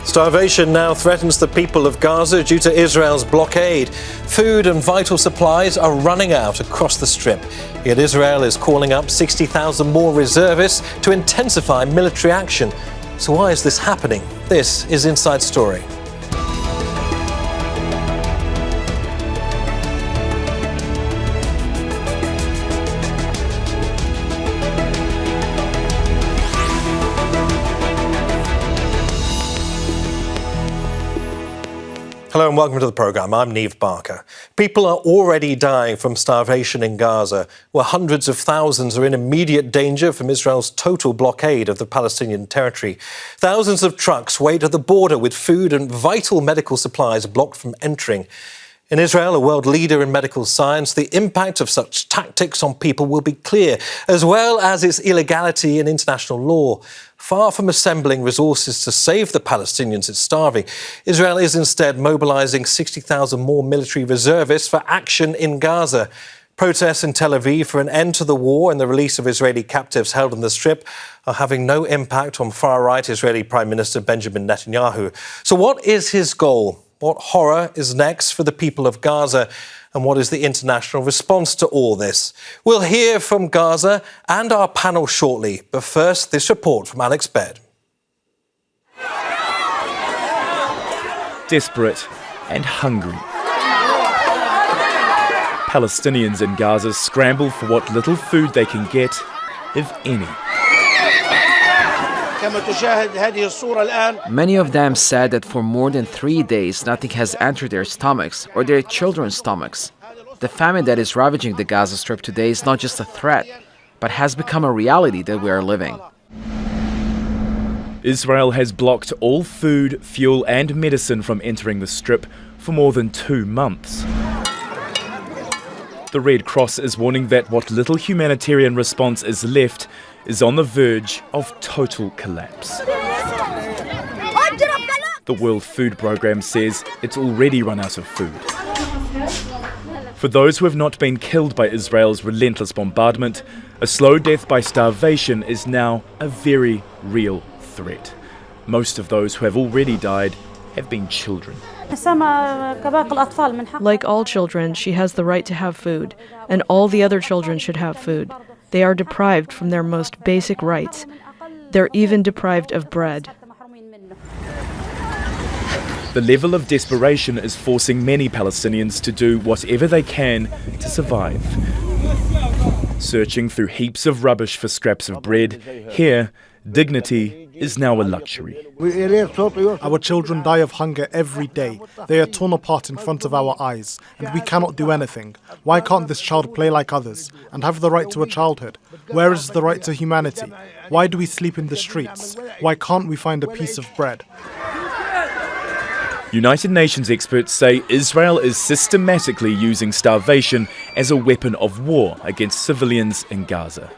Starvation now threatens the people of Gaza due to Israel's blockade. Food and vital supplies are running out across the Strip. Yet Israel is calling up 60,000 more reservists to intensify military action. So why is this happening? This is Inside Story. Hello and welcome to the programme. I'm Neave Barker. People are already dying from starvation in Gaza, where hundreds of thousands are in immediate danger from Israel's total blockade of the Palestinian territory. Thousands of trucks wait at the border with food and vital medical supplies blocked from entering. In Israel, a world leader in medical science, the impact of such tactics on people will be clear, as well as its illegality in international law. Far from assembling resources to save the Palestinians it's starving, Israel is instead mobilising 60,000 more military reservists for action in Gaza. Protests in Tel Aviv for an end to the war and the release of Israeli captives held on the Strip are having no impact on far-right Israeli Prime Minister Benjamin Netanyahu. So what is his goal? What horror is next for the people of Gaza? And what is the international response to all this? We'll hear from Gaza and our panel shortly. But first, this report from Alex Baird. Desperate and hungry, Palestinians in Gaza scramble for what little food they can get, if any. Many of them said that for more than 3 days nothing has entered their stomachs or their children's stomachs. The famine that is ravaging the Gaza Strip today is not just a threat, but has become a reality that we are living. Israel has blocked all food, fuel and medicine from entering the Strip for more than 2 months. The Red Cross is warning that what little humanitarian response is left is on the verge of total collapse. The World Food Programme says it's already run out of food. For those who have not been killed by Israel's relentless bombardment, a slow death by starvation is now a very real threat. Most of those who have already died have been children. Like all children, she has the right to have food, and all the other children should have food. They are deprived from their most basic rights. They're even deprived of bread. The level of desperation is forcing many Palestinians to do whatever they can to survive. Searching through heaps of rubbish for scraps of bread, here, dignity is now a luxury. Our children die of hunger every day. They are torn apart in front of our eyes, and we cannot do anything. Why can't this child play like others and have the right to a childhood? Where is the right to humanity? Why do we sleep in the streets? Why can't we find a piece of bread? United Nations experts say Israel is systematically using starvation as a weapon of war against civilians in Gaza.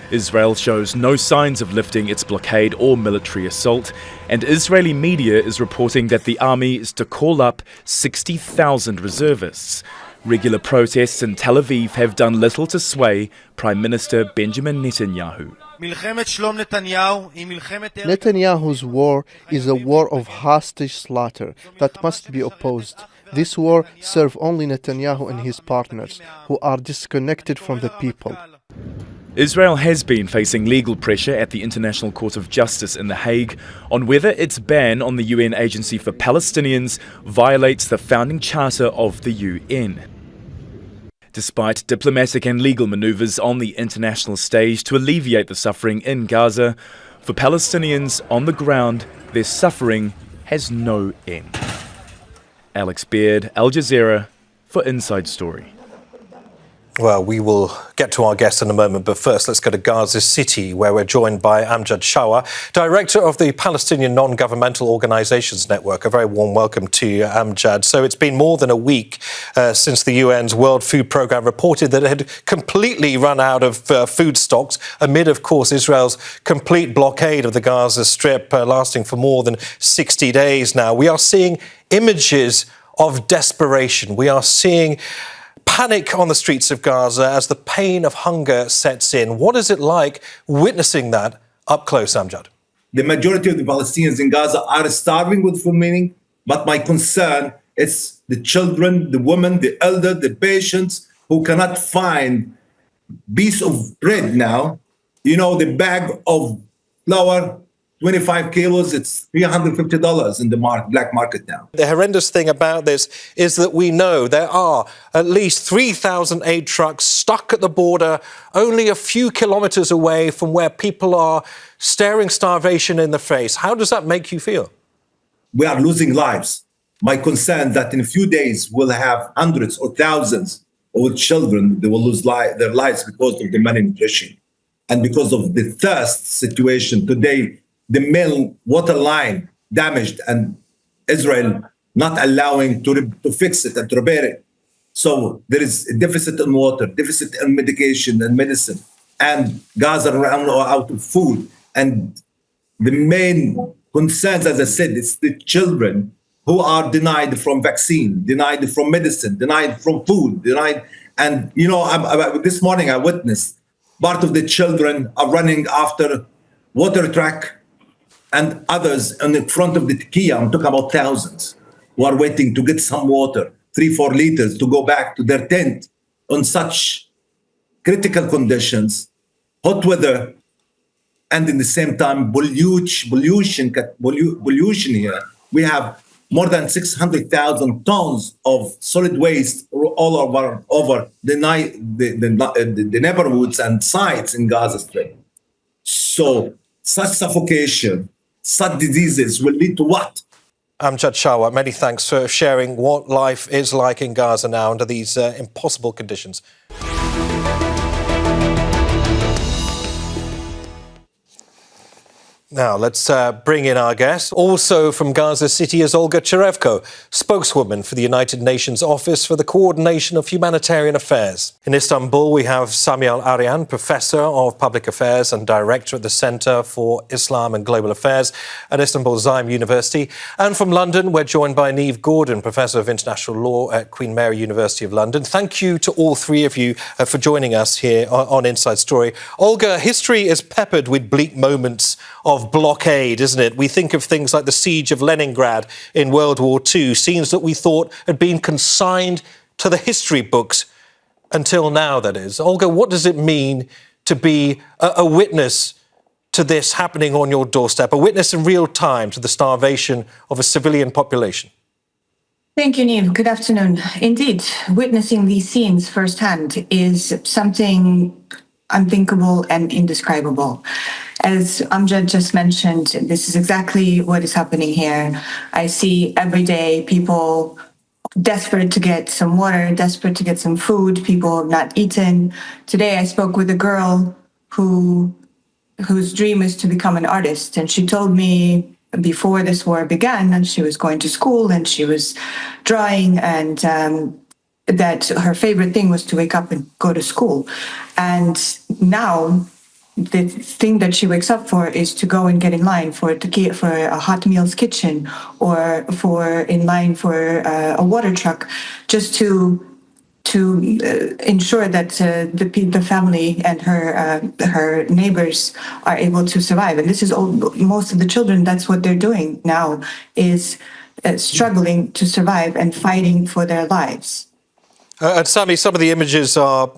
Israel shows no signs of lifting its blockade or military assault, and Israeli media is reporting that the army is to call up 60,000 reservists. Regular protests in Tel Aviv have done little to sway Prime Minister Benjamin Netanyahu. Netanyahu's war is a war of hostage slaughter that must be opposed. This war serves only Netanyahu and his partners, who are disconnected from the people. Israel has been facing legal pressure at the International Court of Justice in The Hague on whether its ban on the UN Agency for Palestinians violates the founding charter of the UN. Despite diplomatic and legal maneuvers on the international stage to alleviate the suffering in Gaza, for Palestinians on the ground, their suffering has no end. Alex Baird, Al Jazeera, for Inside Story. Well, we will get to our guest in a moment, but first let's go to Gaza City, where we're joined by Amjad Shawa, Director of the Palestinian Non-Governmental Organisations Network. A very warm welcome to you, Amjad. So it's been more than a week since the UN's World Food Programme reported that it had completely run out of food stocks amid, of course, Israel's complete blockade of the Gaza Strip, lasting for more than 60 days now. We are seeing images of desperation. We are seeing panic on the streets of Gaza as the pain of hunger sets in. What is it like witnessing that up close, Amjad? the majority of the Palestinians in Gaza are starving with full meaning, but my concern is the children, the women, the elder, the patients who cannot find piece of bread now. You know, the bag of flour, 25 kilos, it's $350 in the black market now. The horrendous thing about this is that we know there are at least 3,000 aid trucks stuck at the border, only a few kilometres away from where people are staring starvation in the face. How does that make you feel? We are losing lives. My concern that in a few days we'll have hundreds or thousands of children that will lose their lives because of the malnutrition and because of the thirst situation. Today, the main water line damaged and Israel not allowing to fix it and to repair it. So there is a deficit in water, deficit in medication and medicine, and Gaza around out of food. And the main concerns, as I said, is the children who are denied from vaccine, denied from medicine, denied from food, denied. And, you know, this morning I witnessed part of the children are running after water truck and others in the front of the Kia. I'm talking about thousands who are waiting to get some water, 3-4 liters, to go back to their tent on such critical conditions, hot weather, and in the same time pollution here. We have more than 600,000 tons of solid waste all over the neighborhoods and sites in Gaza Strip. So such suffocation, such diseases will lead to what? Amjad Shawat, many thanks for sharing what life is like in Gaza now under these impossible conditions. Now, let's bring in our guest. Also from Gaza City is Olga Cherevko, spokeswoman for the United Nations Office for the Coordination of Humanitarian Affairs. In Istanbul, we have Sami Arian, Professor of Public Affairs and Director at the Centre for Islam and Global Affairs at Istanbul Zaim University. And from London, we're joined by Neave Barker, Professor of International Law at Queen Mary University of London. Thank you to all three of you for joining us here on Inside Story. Olga, history is peppered with bleak moments of blockade, isn't it? We think of things like the siege of Leningrad in World War II, scenes that we thought had been consigned to the history books until now, that is. Olga, what does it mean to be a witness to this happening on your doorstep, a witness in real time to the starvation of a civilian population? Thank you, Neve. Good afternoon. Indeed, witnessing these scenes firsthand is something unthinkable and indescribable. As Amjad just mentioned, this is exactly what is happening here. I see every day people desperate to get some water, desperate to get some food, people have not eaten. Today I spoke with a girl whose dream is to become an artist, and she told me before this war began that she was going to school and she was drawing, and that her favorite thing was to wake up and go to school. And now the thing that she wakes up for is to go and get in line for a hot meals kitchen or for in line for a water truck, just to ensure that the family and her neighbors are able to survive. And this is most of the children. That's what they're doing now, is struggling to survive and fighting for their lives. And Sami, some of the images are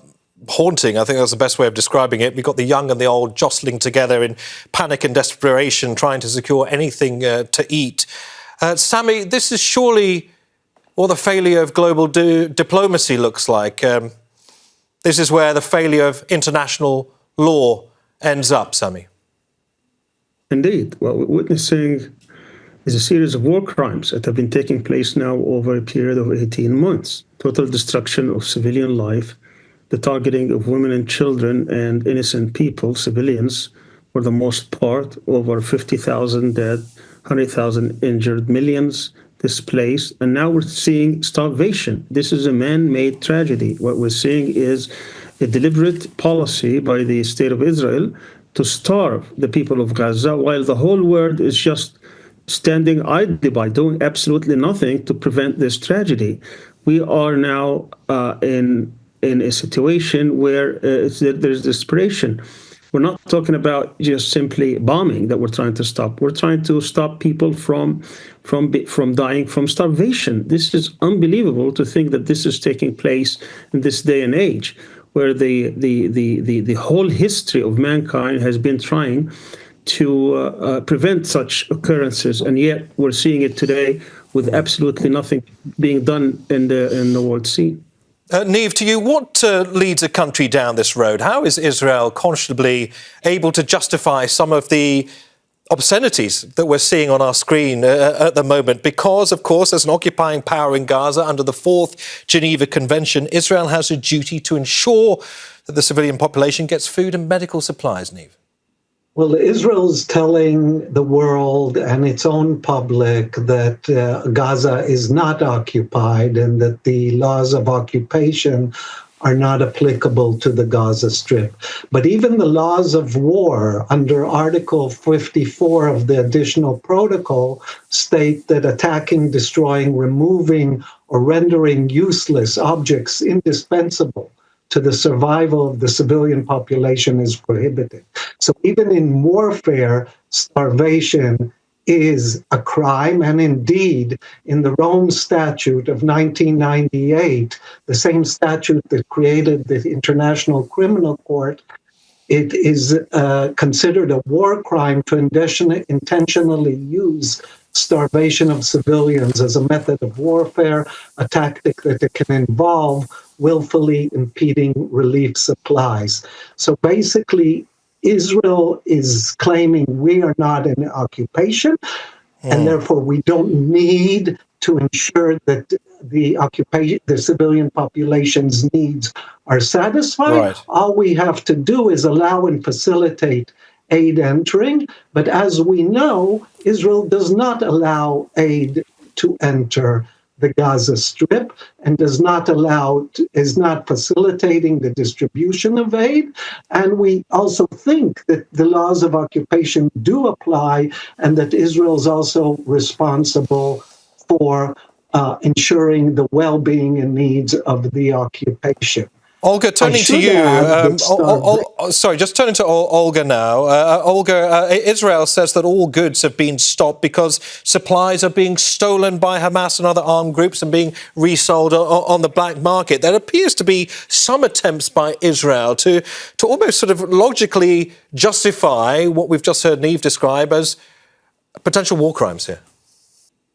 haunting. I think that's the best way of describing it. We've got the young and the old jostling together in panic and desperation, trying to secure anything to eat. Sami, this is surely what the failure of global diplomacy looks like. This is where the failure of international law ends up, Sami. Indeed. What we're witnessing is a series of war crimes that have been taking place now over a period of 18 months. Total destruction of civilian life, the targeting of women and children and innocent people, civilians, for the most part, over 50,000 dead, 100,000 injured, millions displaced, and now we're seeing starvation. This is a man-made tragedy. What we're seeing is a deliberate policy by the State of Israel to starve the people of Gaza, while the whole world is just standing idly by, doing absolutely nothing to prevent this tragedy. We are now in a situation where there's desperation. We're not talking about just simply bombing that we're trying to stop. We're trying to stop people from dying from starvation. This is unbelievable to think that this is taking place in this day and age, where the whole history of mankind has been trying to prevent such occurrences, and yet we're seeing it today with absolutely nothing being done in the world scene. Neve, to you, what leads a country down this road? How is Israel conscionably able to justify some of the obscenities that we're seeing on our screen at the moment? Because, of course, as an occupying power in Gaza, under the 4th Geneva Convention, Israel has a duty to ensure that the civilian population gets food and medical supplies, Neve. Well, Israel's telling the world and its own public that Gaza is not occupied and that the laws of occupation are not applicable to the Gaza Strip. But even the laws of war under Article 54 of the Additional Protocol state that attacking, destroying, removing, or rendering useless objects indispensable to the survival of the civilian population is prohibited. So even in warfare, starvation is a crime. And indeed, in the Rome Statute of 1998, the same statute that created the International Criminal Court, it is considered a war crime to intentionally use starvation of civilians as a method of warfare, a tactic that it can involve willfully impeding relief supplies. So basically, Israel is claiming we are not in occupation, and therefore we don't need to ensure that the civilian population's needs are satisfied. Right. All we have to do is allow and facilitate aid entering. But as we know, Israel does not allow aid to enter the Gaza Strip and is not facilitating the distribution of aid. And we also think that the laws of occupation do apply and that Israel is also responsible for ensuring the well-being and needs of the occupation. Olga, turning to you. Sorry, just turning to Olga now. Olga, Israel says that all goods have been stopped because supplies are being stolen by Hamas and other armed groups and being resold on the black market. There appears to be some attempts by Israel to almost sort of logically justify what we've just heard Neve describe as potential war crimes here.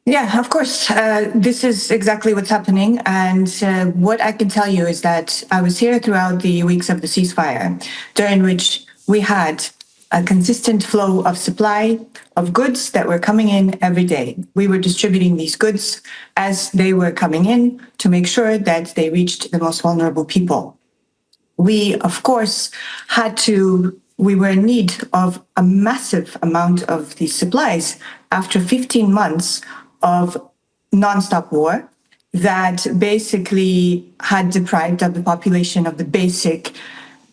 Yeah, of course. This is exactly what's happening. And what I can tell you is that I was here throughout the weeks of the ceasefire, during which we had a consistent flow of supply of goods that were coming in every day. We were distributing these goods as they were coming in to make sure that they reached the most vulnerable people. We, of course, we were in need of a massive amount of these supplies after 15 months of nonstop war that basically had deprived of the population of the basic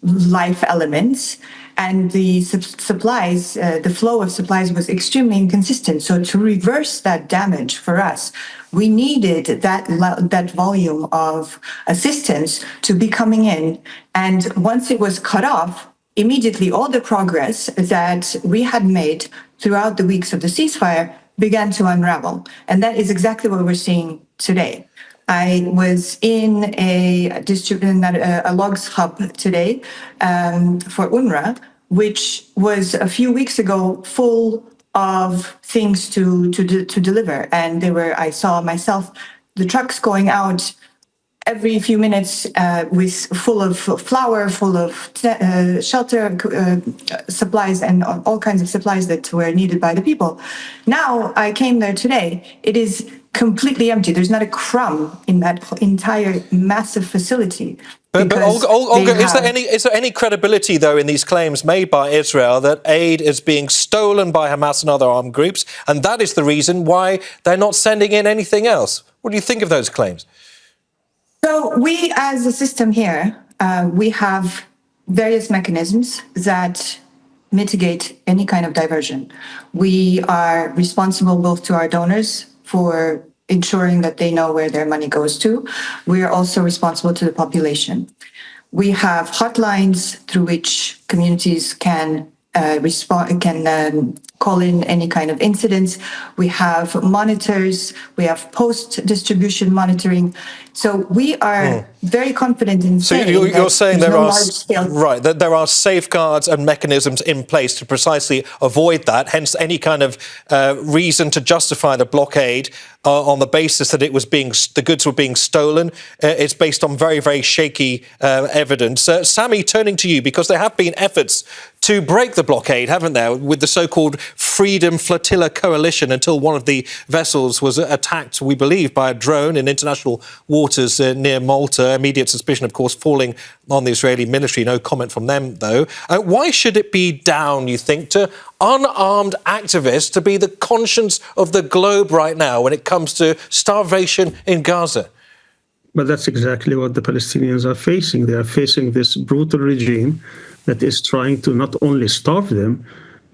life elements. And the supplies, the flow of supplies was extremely inconsistent. So to reverse that damage for us, we needed that volume of assistance to be coming in. And once it was cut off, immediately all the progress that we had made throughout the weeks of the ceasefire began to unravel. And that is exactly what we're seeing today. I was in a logs hub today for UNRWA, which was a few weeks ago full of things to deliver. And I saw myself, the trucks going out every few minutes full of flour, full of shelter supplies and all kinds of supplies that were needed by the people. Now I came there today. It is completely empty. There's not a crumb in that entire massive facility. But Olga, is there any credibility, though, in these claims made by Israel that aid is being stolen by Hamas and other armed groups, and that is the reason why they're not sending in anything else? What do you think of those claims? So we, as a system here, we have various mechanisms that mitigate any kind of diversion. We are responsible both to our donors for ensuring that they know where their money goes to. We are also responsible to the population. We have hotlines through which communities can call in any kind of incidents. We have monitors. We have post-distribution monitoring. So we are very confident in saying you're saying there's there no are large-scale... right, that there are safeguards and mechanisms in place to precisely avoid that. Hence, any kind of reason to justify the blockade on the basis that the goods were being stolen. It's based on very, very shaky evidence. Sami, turning to you, because there have been efforts to break the blockade, haven't there, with the so-called Freedom Flotilla Coalition, until one of the vessels was attacked, we believe, by a drone in international waters near Malta. Immediate suspicion, of course, falling on the Israeli military. No comment from them, though. Why should it be down, you think, to unarmed activists to be the conscience of the globe right now when it comes to starvation in Gaza? But that's exactly what the Palestinians are facing. They are facing this brutal regime that is trying to not only starve them,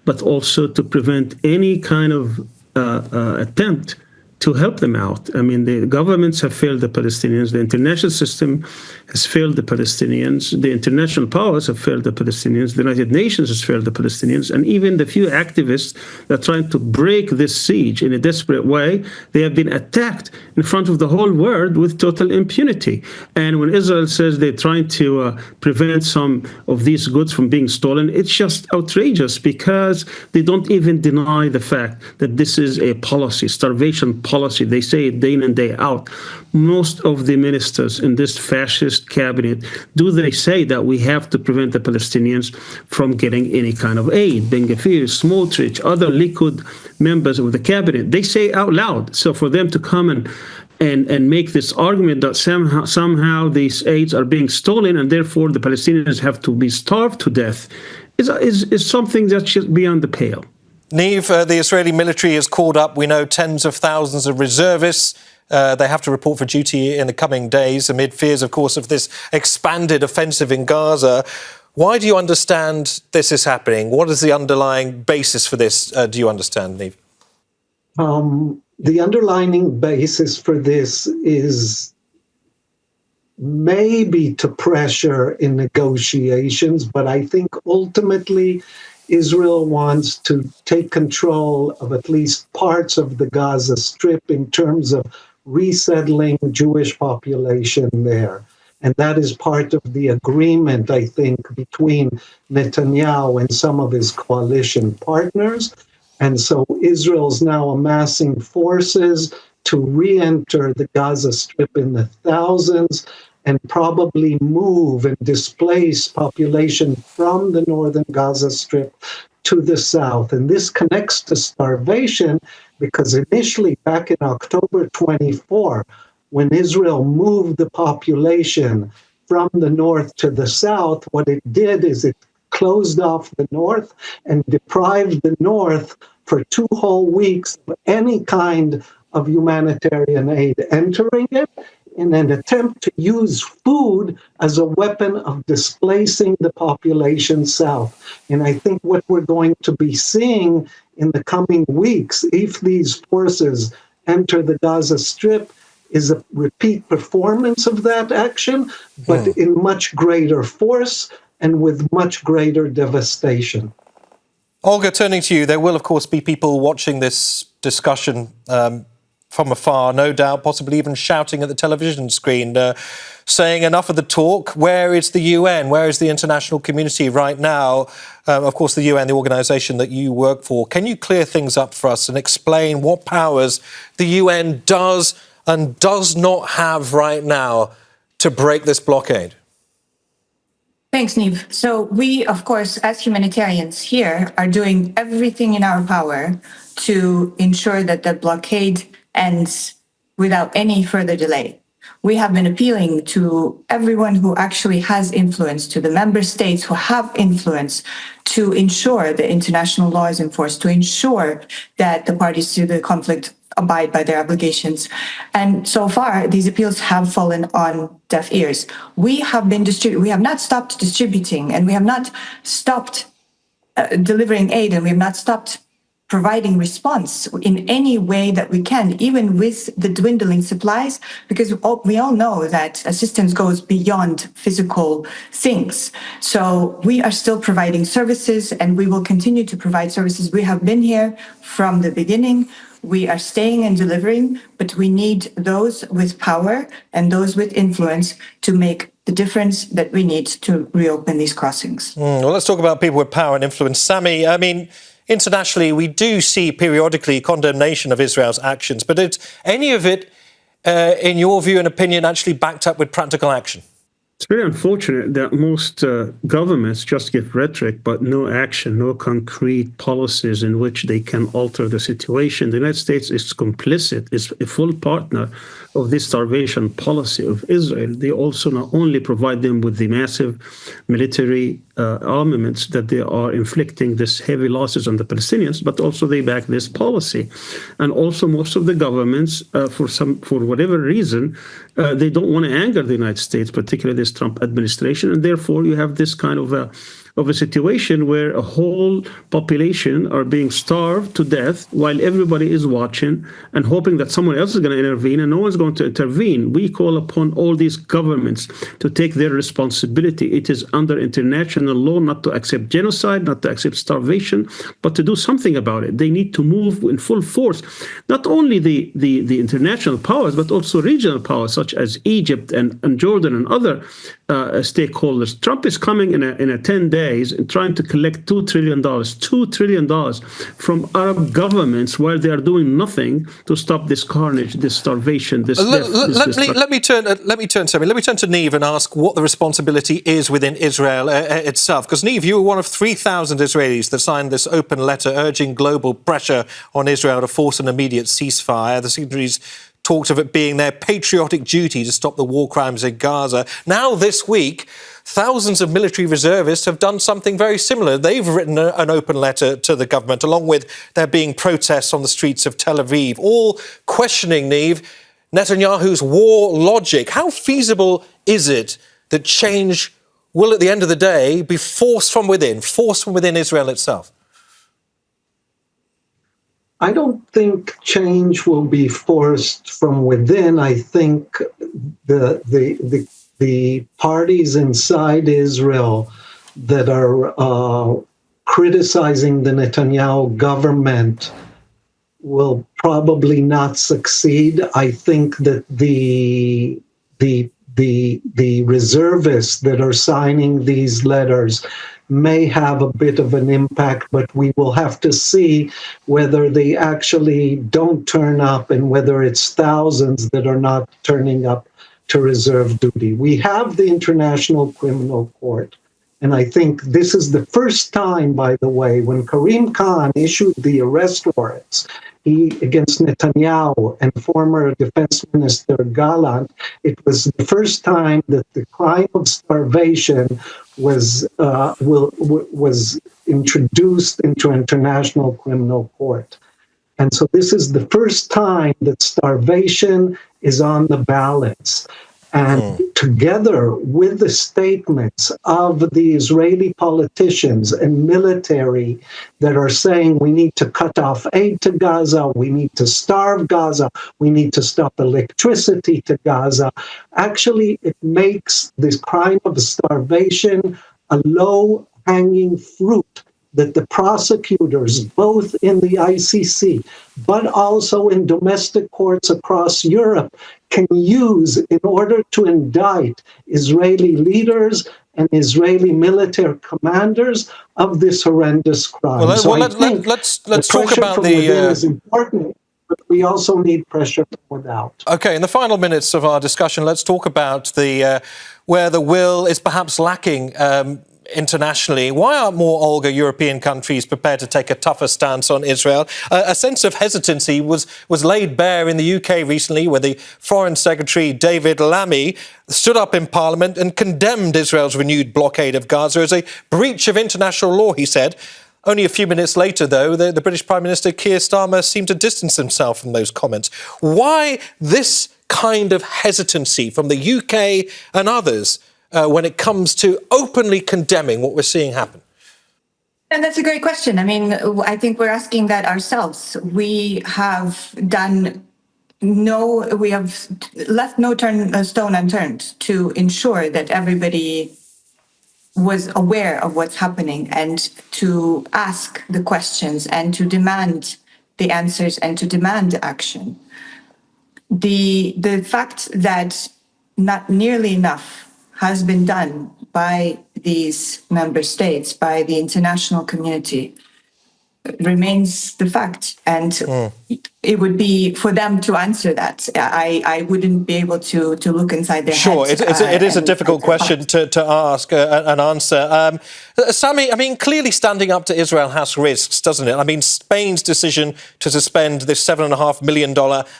but also to prevent any kind of attempt to help them out. I mean, the governments have failed the Palestinians. The international system has failed the Palestinians. The international powers have failed the Palestinians. The United Nations has failed the Palestinians. And even the few activists that are trying to break this siege in a desperate way, they have been attacked in front of the whole world with total impunity. And when Israel says they're trying to prevent some of these goods from being stolen, it's just outrageous, because they don't even deny the fact that this is a policy, starvation policy. They say it day in and day out. Most of the ministers in this fascist cabinet, they say that we have to prevent the Palestinians from getting any kind of aid. Ben Gvir, Smotrich, other Likud members of the cabinet, they say out loud. So for them to come and make this argument that somehow these aids are being stolen and therefore the Palestinians have to be starved to death is something that's just beyond the pale. Neve, the Israeli military has called up, we know, tens of thousands of reservists. They have to report for duty in the coming days amid fears, of course, of this expanded offensive in Gaza. Why do you understand this is happening? What is the underlying basis for this, do you understand, Neve? The underlying basis for this is maybe to pressure in negotiations, but I think ultimately Israel wants to take control of at least parts of the Gaza Strip in terms of resettling Jewish population there. And that is part of the agreement, I think, between Netanyahu and some of his coalition partners. And so Israel's now amassing forces to re-enter the Gaza Strip in the thousands and probably move and displace population from the northern Gaza Strip to the south. And this connects to starvation because initially, back in October 24, when Israel moved the population from the north to the south, what it did is it closed off the north and deprived the north for 2 whole weeks of any kind of humanitarian aid entering it, in an attempt to use food as a weapon of displacing the population south. And I think what we're going to be seeing in the coming weeks, if these forces enter the Gaza Strip, is a repeat performance of that action, but in much greater force and with much greater devastation. Olga, turning to you, there will, of course, be people watching this discussion from afar, no doubt, possibly even shouting at the television screen, saying enough of the talk. Where is the UN? Where is the international community right now? Of course, the UN, the organisation that you work for. Can you clear things up for us and explain what powers the UN does and does not have right now to break this blockade? Thanks, Neve. So we, of course, as humanitarians here, are doing everything in our power to ensure that the blockade ends without any further delay. We have been appealing to everyone who actually has influence, to the member states who have influence, to ensure the international law is enforced, to ensure that the parties to the conflict abide by their obligations. And so far, these appeals have fallen on deaf ears. We have not stopped distributing, and we have not stopped delivering aid, and we have not stopped providing response in any way that we can, even with the dwindling supplies, because we all know that assistance goes beyond physical things. So we are still providing services, and we will continue to provide services. We have been here from the beginning. We are staying and delivering, but we need those with power and those with influence to make the difference that we need to reopen these crossings. Well, let's talk about people with power and influence. Sami, I mean, internationally, we do see periodically condemnation of Israel's actions, but is any of it, in your view and opinion, actually backed up with practical action? It's very unfortunate that most governments just give rhetoric, but no action, no concrete policies in which they can alter the situation. The United States is complicit, is a full partner of this starvation policy of Israel. They also not only provide them with the massive military armaments that they are inflicting this heavy losses on the Palestinians, but also they back this policy. And also most of the governments, for whatever reason, they don't want to anger the United States, particularly this Trump administration, and therefore you have this kind of a situation where a whole population are being starved to death while everybody is watching and hoping that someone else is going to intervene, and no one's going to intervene. We call upon all these governments to take their responsibility. It is under international law not to accept genocide, not to accept starvation, but to do something about it. They need to move in full force. Not only the international powers, but also regional powers such as Egypt and Jordan and other stakeholders. Trump is coming in a 10 days and trying to collect $2 trillion from Arab governments while they are doing nothing to stop this carnage, this starvation, this death. Let me turn to Neve and ask what the responsibility is within Israel itself. Because Neve, you were one of 3,000 Israelis that signed this open letter urging global pressure on Israel to force an immediate ceasefire. The signatories talked of it being their patriotic duty to stop the war crimes in Gaza. Now, this week, thousands of military reservists have done something very similar. They've written an open letter to the government, along with there being protests on the streets of Tel Aviv, all questioning, Neve, Netanyahu's war logic. How feasible is it that change will, at the end of the day, be forced from within Israel itself? I don't think change will be forced from within. I think the parties inside Israel that are criticizing the Netanyahu government will probably not succeed. I think that the reservists that are signing these letters may have a bit of an impact, but we will have to see whether they actually don't turn up and whether it's thousands that are not turning up to reserve duty. We have the International Criminal Court, and I think this is the first time, by the way, when Karim Khan issued the arrest warrants against Netanyahu and former Defense Minister Gallant, it was the first time that the crime of starvation was introduced into International Criminal Court. And so this is the first time that starvation is on the balance. And together with the statements of the Israeli politicians and military that are saying we need to cut off aid to Gaza, we need to starve Gaza, we need to stop electricity to Gaza, actually it makes this crime of starvation a low-hanging fruit that the prosecutors, both in the ICC, but also in domestic courts across Europe, can use in order to indict Israeli leaders and Israeli military commanders of this horrendous crime. Let's talk about the is important, but we also need pressure from without. OK, in the final minutes of our discussion, let's talk about where the will is perhaps lacking internationally. Why aren't more Olga European countries prepared to take a tougher stance on Israel? A sense of hesitancy was laid bare in the UK recently, where the Foreign Secretary David Lammy stood up in Parliament and condemned Israel's renewed blockade of Gaza as a breach of international law, he said. Only a few minutes later, though, the British Prime Minister Keir Starmer seemed to distance himself from those comments. Why this kind of hesitancy from the UK and others when it comes to openly condemning what we're seeing happen? And that's a great question. I mean, I think we're asking that ourselves. We have left no stone unturned to ensure that everybody was aware of what's happening and to ask the questions and to demand the answers and to demand action. The fact that not nearly enough has been done by these member states, by the international community, remains the fact. And it would be for them to answer that. I wouldn't be able to look inside their Sure, heads. it is a and difficult their question hearts. to ask and answer. Sami, I mean, clearly standing up to Israel has risks, doesn't it? I mean, Spain's decision to suspend this $7.5 million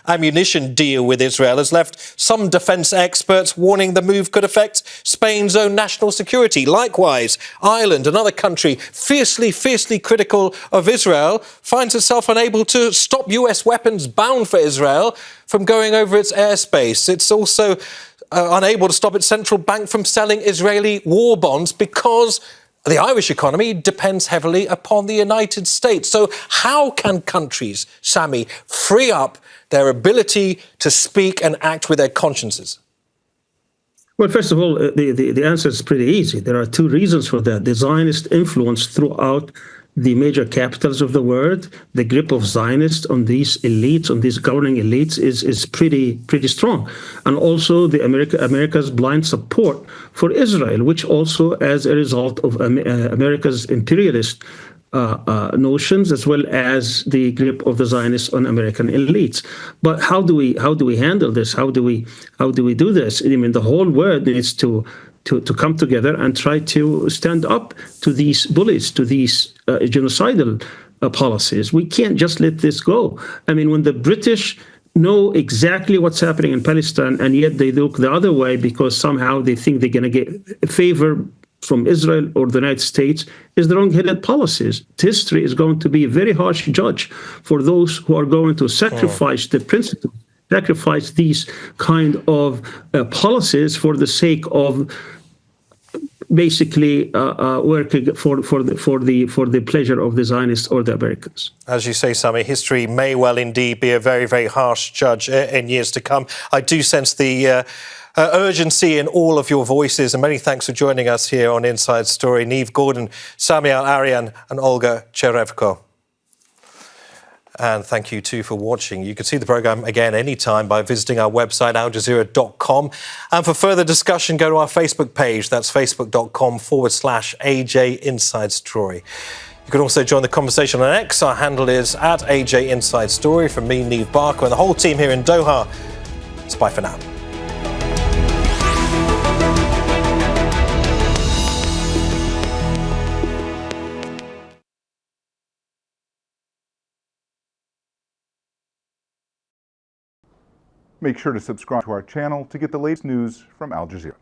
ammunition deal with Israel has left some defence experts warning the move could affect Spain's own national security. Likewise, Ireland, another country fiercely critical of Israel, finds itself unable to stop US weapons bound for Israel from going over its airspace. It's also unable to stop its central bank from selling Israeli war bonds because the Irish economy depends heavily upon the United States. So how can countries, Sami, free up their ability to speak and act with their consciences? Well, first of all, the answer is pretty easy. There are two reasons for that. The Zionist influence throughout the major capitals of the world, the grip of Zionists on these elites, on these governing elites, is pretty strong. And also America's blind support for Israel, which also, as a result of America's imperialist notions, as well as the grip of the Zionists on American elites. But how do we handle this? How do we do this? I mean, the whole world needs to come together and try to stand up to these bullies, to these genocidal policies. We can't just let this go. I mean, when the British know exactly what's happening in Palestine, and yet they look the other way because somehow they think they're going to get a favor from Israel or the United States, is the wrong-headed policies. History is going to be a very harsh judge for those who are going to sacrifice the principles, sacrifice these kind of policies for the sake of basically working for the pleasure of the Zionists or the Americans. As you say, Sami, history may well indeed be a very harsh judge in years to come. I do sense the urgency in all of your voices, and many thanks for joining us here on Inside Story. Neve Gordon, Sami Arian and Olga Cherevko. And thank you too for watching. You can see the programme again anytime by visiting our website, aljazeera.com. And for further discussion, go to our Facebook page. That's facebook.com/AJ Inside Story. You can also join the conversation on X. Our handle is @AJ Inside Story. From me, Neave Barker, and the whole team here in Doha, it's bye for now. Make sure to subscribe to our channel to get the latest news from Al Jazeera.